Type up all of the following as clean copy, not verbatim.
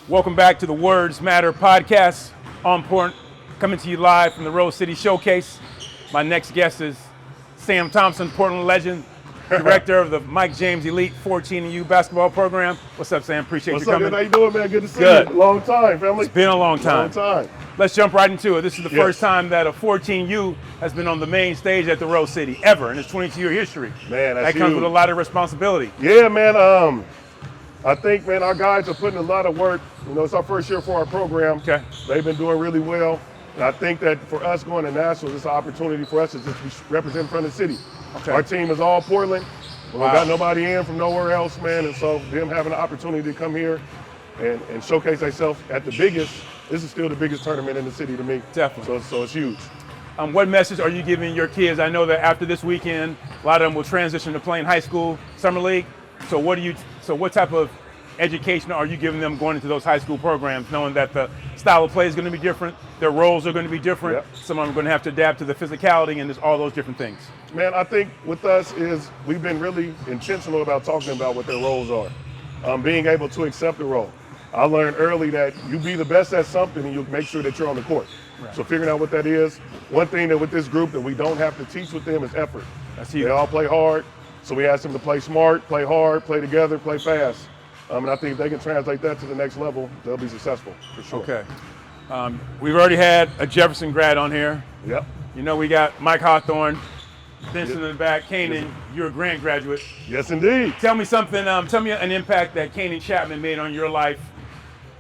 Welcome back to the Words Matter podcast. On point, coming to you live from the Rose City Showcase. My next guest is Sam Thompson, Portland legend, director of the Mike James Elite 14U basketball program. What's up, Sam? Appreciate you coming. What's up, man? How you doing, man? Good to see Good. you. Long time, family. It's been a long time. Long time. Let's jump right into it. This is the first time that a 14U has been on the main stage at the Rose City ever in its 22-year history. Man, that's that comes huge. with a lot of responsibility. Yeah, man. I think, man, our guys are putting a lot of work. You know, it's our first year for our program. Okay. They've been doing really well. And I think that for us going to nationals, it's an opportunity for us to just represent in front of the city. Okay. Our team is all Portland. Wow. We got nobody in from nowhere else, man. And so them having an opportunity to come here and showcase themselves at the biggest, this is still the biggest tournament in the city to me. Definitely. So it's huge. What message are you giving your kids? I know that after this weekend, a lot of them will transition to playing high school, summer league. So what type of education are you giving them going into those high school programs, knowing that the style of play is going to be different, their roles are going to be different, Yep. some of them are going to have to adapt to the physicality and just all those different things? Man, I think with us is we've been really intentional about talking about what their roles are, being able to accept the role. I learned early that you be the best at something and you make sure that you're on the court. Right. So figuring out what that is. One thing that with this group that we don't have to teach with them is effort. That's huge. They all play hard, so we ask them to play smart, play hard, play together, play fast. And I think if they can translate that to the next level, they'll be successful for sure. Okay. We've already had a Jefferson grad on here. Yep. You know, we got Mike Hawthorne, Vincent in the back, Kanan, you're a Grant graduate. Yes, indeed. Tell me something, tell me an impact that Kanan Chapman made on your life,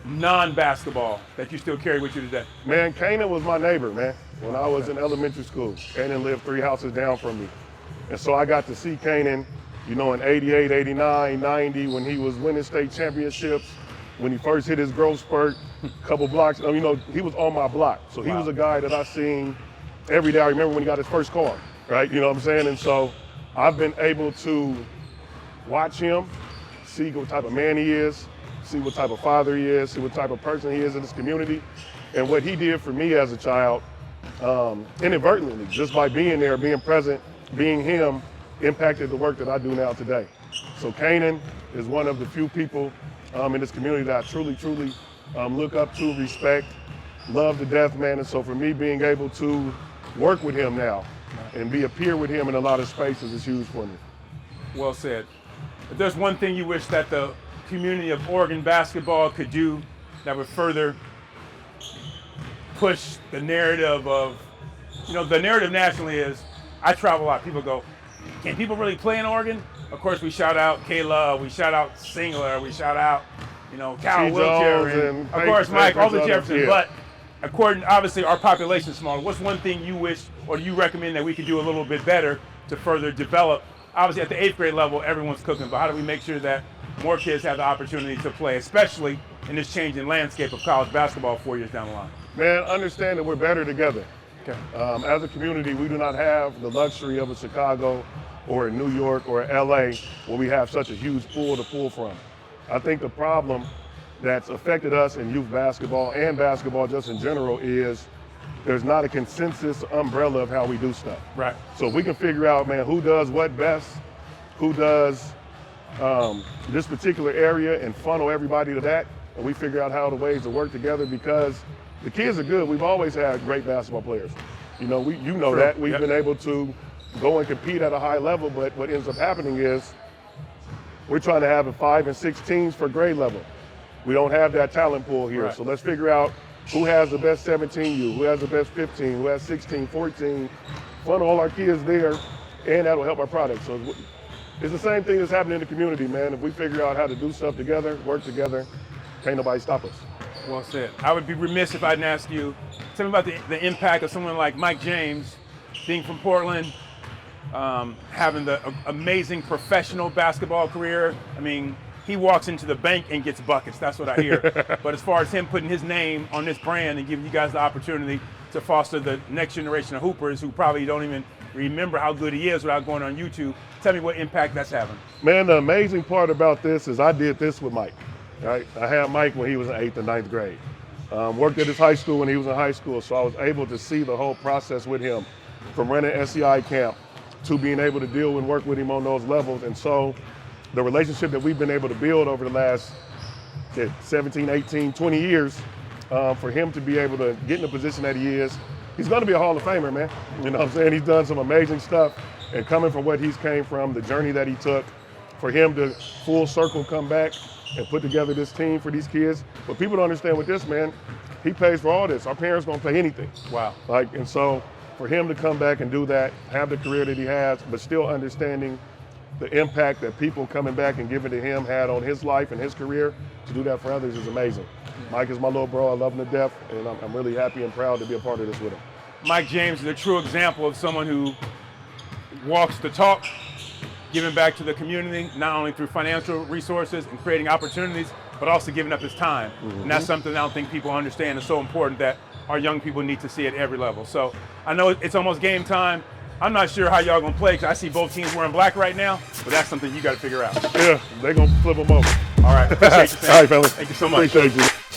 non-basketball, that you still carry with you today. Man, Kanan was my neighbor, man. When I was in elementary school, Kanan lived 3 houses down from me. And so I got to see Kanan, you know, in 88, 89, 90, when he was winning state championships, when he first hit his growth spurt, a couple blocks, you know, he was on my block. So he was a guy that I seen every day. I remember when he got his first car, right? You know what I'm saying? And so I've been able to watch him, see what type of man he is, see what type of father he is, see what type of person he is in this community. And what he did for me as a child, inadvertently, just by being there, being present, being him, impacted the work that I do now today. So Kanan is one of the few people in this community that I truly look up to, respect, love to death, man. And so for me, being able to work with him now and be a peer with him in a lot of spaces is huge for me. Well said. If there's one thing you wish that the community of Oregon basketball could do that would further push the narrative of, you know, the narrative nationally is, I travel a lot, people go, can people really play in Oregon? Of course, we shout out Kayla, we shout out Singler, we shout out, you know, Cal Wiltshire, and of course, Mike, all the Jefferson. But according, obviously, our population is smaller. What's one thing you wish, or do you recommend that we could do a little bit better to further develop? Obviously, at the 8th grade level, everyone's cooking, but how do we make sure that more kids have the opportunity to play, especially in this changing landscape of college basketball 4 years down the line? Man, understand that we're better together. Okay. As a community, we do not have the luxury of a Chicago or a New York or LA where we have such a huge pool to pull from. I think the problem that's affected us in youth basketball and basketball just in general is there's not a consensus umbrella of how we do stuff. Right. So if we can figure out, man, who does what best, who does this particular area and funnel everybody to that, and we figure out how the ways to work together, because the kids are good. We've always had great basketball players. You know, that. We've been able to go and compete at a high level, but what ends up happening is we're trying to have 5 and 6 teams for grade level. We don't have that talent pool here. Right. So let's figure out who has the best 17U, who has the best 15, who has 16, 14, funnel all our kids there, and that'll help our product. So it's the same thing that's happening in the community, man. If we figure out how to do stuff together, work together, can't nobody stop us. Well said. I would be remiss if I didn't ask you, tell me about the impact of someone like Mike James, being from Portland, having the amazing professional basketball career. I mean, he walks into the bank and gets buckets. That's what I hear. But as far as him putting his name on this brand and giving you guys the opportunity to foster the next generation of hoopers who probably don't even remember how good he is without going on YouTube, tell me what impact that's having. Man, the amazing part about this is I did this with Mike. Right? I had Mike when he was in 8th and 9th grade. Worked at his high school when he was in high school, so I was able to see the whole process with him, from running SEI camp to being able to deal and work with him on those levels. And so the relationship that we've been able to build over the last 17, 18, 20 years, for him to be able to get in the position that he is, he's going to be a Hall of Famer, man. You know what I'm saying? He's done some amazing stuff, and coming from what he's came from, the journey that he took, for him to full circle come back and put together this team for these kids. But people don't understand with this, man, he pays for all this. Our parents don't pay anything. Wow. And so for him to come back and do that, have the career that he has, but still understanding the impact that people coming back and giving to him had on his life and his career, to do that for others is amazing. Mike is my little bro. I love him to death, and I'm really happy and proud to be a part of this with him. Mike James is a true example of someone who walks the talk, giving back to the community, not only through financial resources and creating opportunities, but also giving up his time. And that's something I don't think people understand. It's so important that our young people need to see at every level. So I know it's almost game time. I'm not sure how y'all gonna play, because I see both teams wearing black right now, but that's something you gotta figure out. Yeah, they're gonna flip them over. All right, appreciate you, Sam. All right, fellas. Thank you so much. Appreciate you.